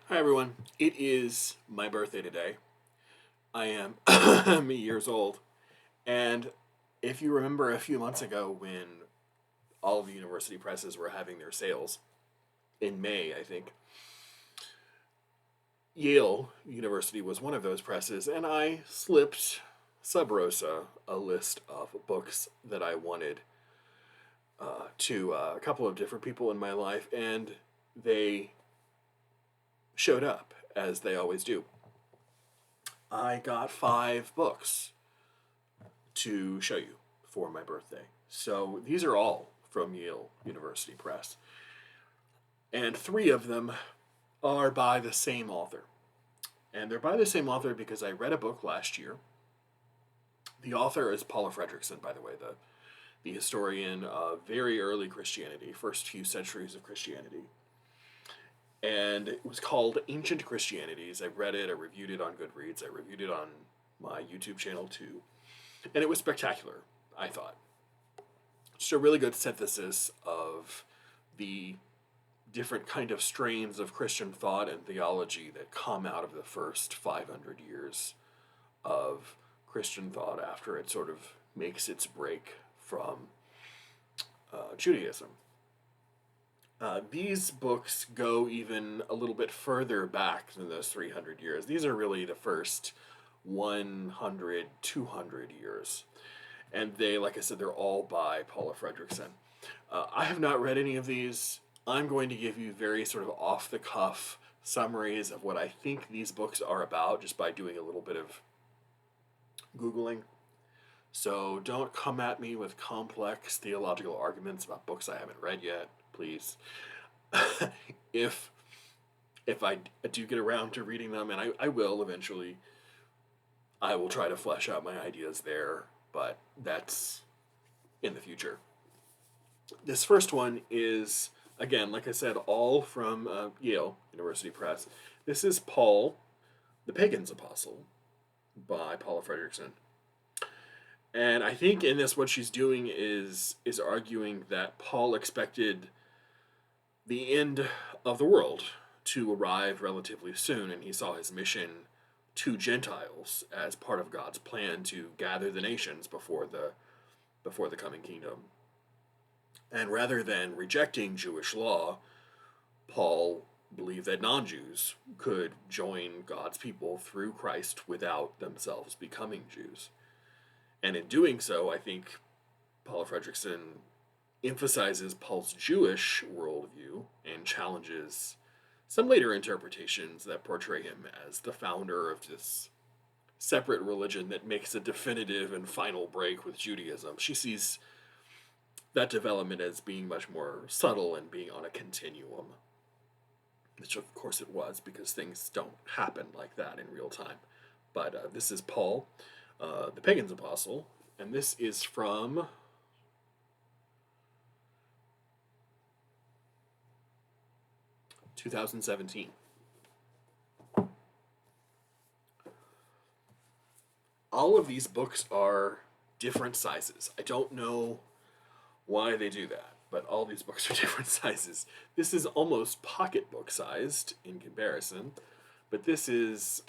Hi everyone. It is my birthday today. I am years old. And if you remember a few months ago when all of the university presses were having their sales in May, I think, Yale University was one of those presses, and I slipped sub rosa a list of books that I wanted to a couple of different people in my life, and they showed up, as they always do. I got 5 books to show you for my birthday. So these are all from Yale University Press. And 3 of them are by the same author. And they're by the same author because I read a book last year. The author is Paula Fredrickson, by the way, the historian of very early Christianity, first few centuries of Christianity. And it was called Ancient Christianities. I read it, I reviewed it on Goodreads, I reviewed it on my YouTube channel too. And it was spectacular, I thought. Just a really good synthesis of the different kind of strains of Christian thought and theology that come out of the first 500 years of Christian thought after it sort of makes its break from Judaism. These books go even a little bit further back than those 300 years. These are really the first 100, 200 years. And they, like I said, they're all by Paula Fredrickson. I have not read any of these. I'm going to give you very sort of off the cuff summaries of what I think these books are about just by doing a little bit of Googling. So don't come at me with complex theological arguments about books I haven't read yet, please. if if I do get around to reading them, and I will eventually, I will try to flesh out my ideas there, but that's in the future. This first one is, again, like I said, all from Yale University Press. This is Paul, the Pagan's Apostle, by Paula Fredrickson. And I think in this, what she's doing is arguing that Paul expected the end of the world to arrive relatively soon, and he saw his mission to Gentiles as part of God's plan to gather the nations before the coming kingdom. And rather than rejecting Jewish law, Paul believed that non-Jews could join God's people through Christ without themselves becoming Jews. And in doing so, I think Paula Fredrickson emphasizes Paul's Jewish worldview and challenges some later interpretations that portray him as the founder of this separate religion that makes a definitive and final break with Judaism. She sees that development as being much more subtle and being on a continuum, which of course it was because things don't happen like that in real time. But this is Paul, the Pagan's Apostle, and this is from 2017. All of these books are different sizes. I don't know why they do that, but all these books are different sizes. This is almost pocketbook sized in comparison, but this is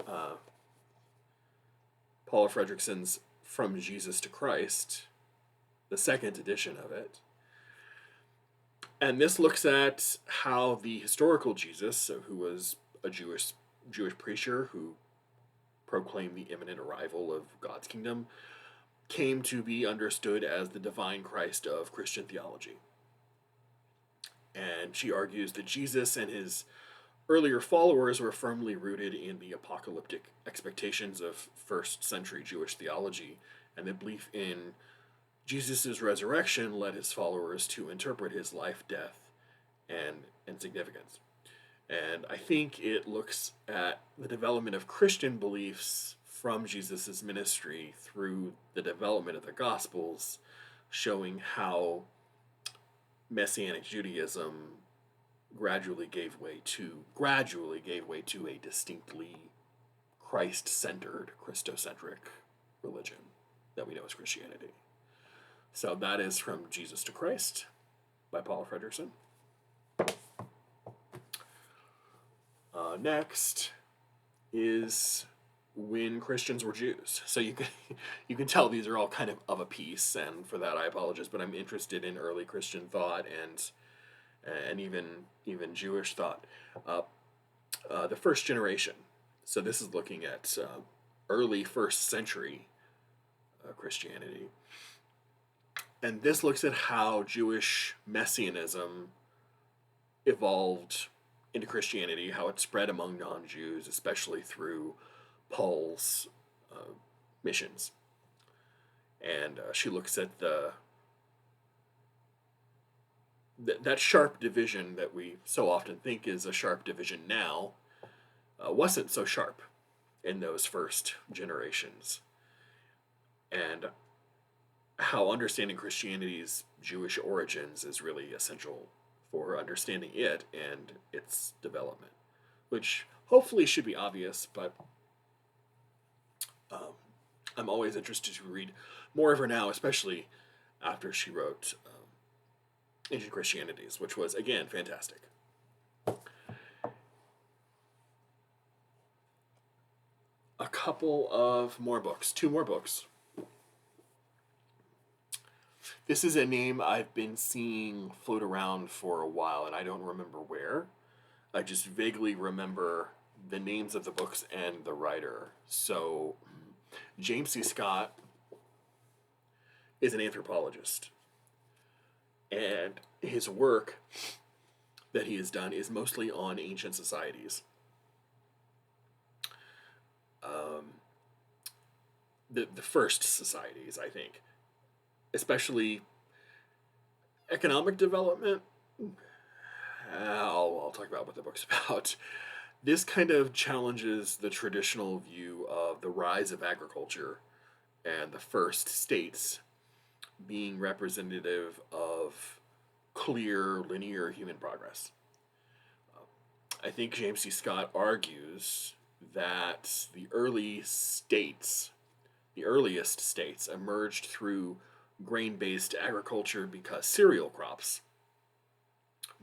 Paula Fredrickson's From Jesus to Christ, the second edition of it. And this looks at how the historical Jesus, who was a Jewish preacher who proclaimed the imminent arrival of God's kingdom, came to be understood as the divine Christ of Christian theology. And she argues that Jesus and his earlier followers were firmly rooted in the apocalyptic expectations of first century Jewish theology, and the belief in Jesus' resurrection led his followers to interpret his life, death, and significance. And I think it looks at the development of Christian beliefs from Jesus' ministry through the development of the Gospels, showing how Messianic Judaism gradually gave way to a distinctly Christ-centered, Christocentric religion that we know as Christianity. So that is From Jesus to Christ by Paula Fredrickson. Next is when Christians were Jews. So you can you can tell these are all kind of a piece, and for that I apologize. But I'm interested in early Christian thought and even Jewish thought. Uh, the first generation. So this is looking at early first century Christianity, and this looks at how Jewish messianism evolved into Christianity, how it spread among non-Jews, especially through Paul's missions. And she looks at that sharp division that we so often think is a sharp division now, wasn't so sharp in those first generations. And how understanding Christianity's Jewish origins is really essential for understanding it and its development, which hopefully should be obvious, but I'm always interested to read more of her now, especially after she wrote Ancient Christianities, which was, again, fantastic. A couple of more books, two more books. This is a name I've been seeing float around for a while, and I don't remember where. I just vaguely remember the names of the books and the writer. So, James C. Scott is an anthropologist, and his work that he has done is mostly on ancient societies. The first societies, I think, especially economic development. I'll talk about what the book's about. This kind of challenges the traditional view of the rise of agriculture and the first states being representative of clear, linear human progress. I think James C. Scott argues that the earliest states emerged through grain-based agriculture because cereal crops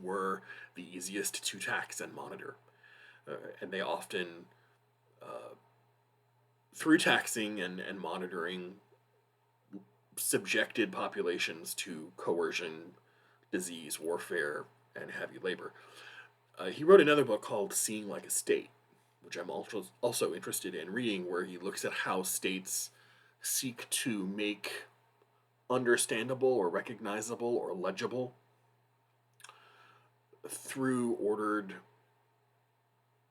were the easiest to tax and monitor. And they often, through taxing and monitoring, subjected populations to coercion, disease, warfare, and heavy labor. He wrote another book called Seeing Like a State, which I'm also interested in reading, where he looks at how states seek to make understandable or recognizable or legible through ordered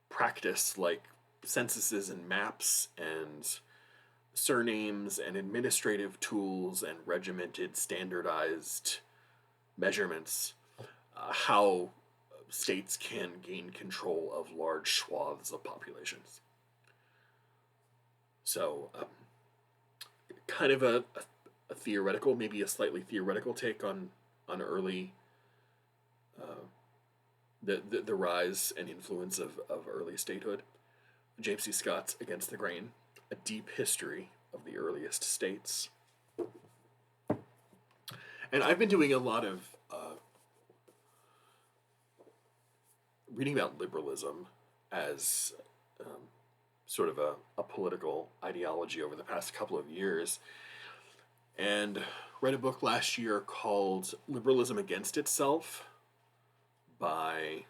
practice like censuses and maps and surnames and administrative tools and regimented standardized measurements, how states can gain control of large swaths of populations. So kind of a theoretical, maybe a slightly theoretical take on early the rise and influence of early statehood. James C. Scott's Against the Grain, a deep history of the earliest states. And I've been doing a lot of reading about liberalism as sort of a political ideology over the past couple of years, and read a book last year called Liberalism Against Itself by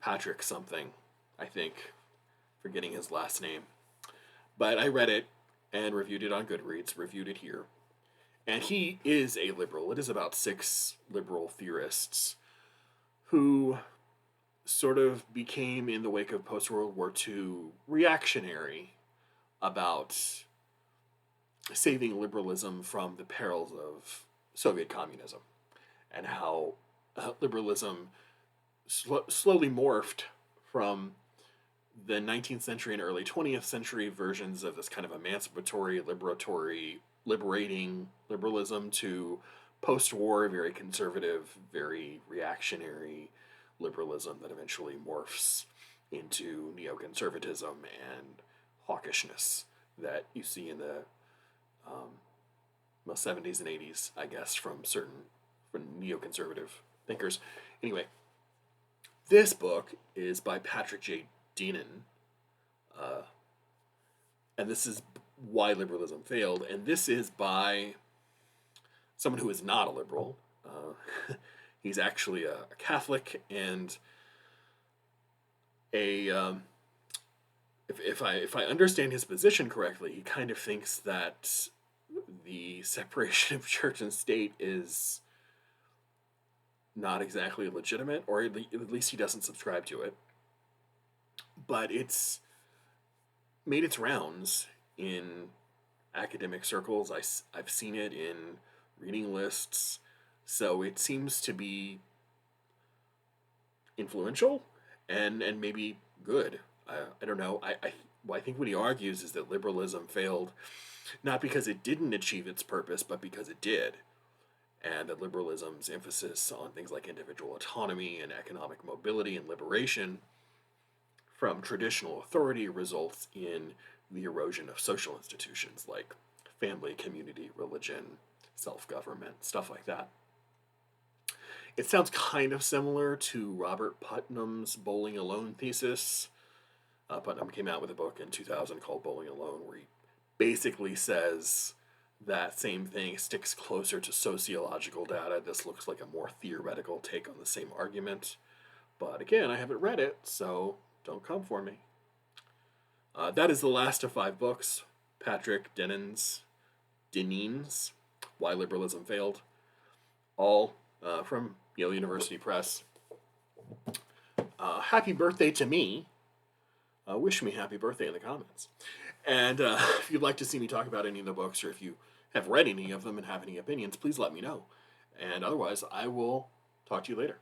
Patrick something, I think, forgetting his last name. But I read it and reviewed it on Goodreads, reviewed it here. And he is a liberal. It is about 6 liberal theorists who sort of became, in the wake of post-World War II, reactionary about saving liberalism from the perils of Soviet communism, and how liberalism slowly morphed from the 19th century and early 20th century versions of this kind of emancipatory, liberating liberalism to post-war, very conservative, very reactionary liberalism that eventually morphs into neoconservatism and hawkishness that you see in the 70s and 80s, I guess, from neoconservative thinkers. Anyway, This book is by Patrick J. Deanon, uh, and this is Why Liberalism Failed, and this is by someone who is not a liberal. He's actually a Catholic, and a if I understand his position correctly, he kind of thinks that the separation of church and state is not exactly legitimate, or at least he doesn't subscribe to it. But it's made its rounds in academic circles. I've seen it in reading lists, so it seems to be influential and maybe good. I don't know. I think what he argues is that liberalism failed not because it didn't achieve its purpose, but because it did. And that liberalism's emphasis on things like individual autonomy and economic mobility and liberation from traditional authority results in the erosion of social institutions like family, community, religion, self-government, stuff like that. It sounds kind of similar to Robert Putnam's Bowling Alone thesis. Putnam came out with a book in 2000 called Bowling Alone, where he basically says that same thing, sticks closer to sociological data. This looks like a more theoretical take on the same argument. But again, I haven't read it, so don't come for me. That is the last of 5 books. Patrick Deneen's Why Liberalism Failed. All from Yale University Press. Happy birthday to me. Wish me happy birthday in the comments. And if you'd like to see me talk about any of the books, or if you have read any of them and have any opinions, please let me know. And otherwise, I will talk to you later.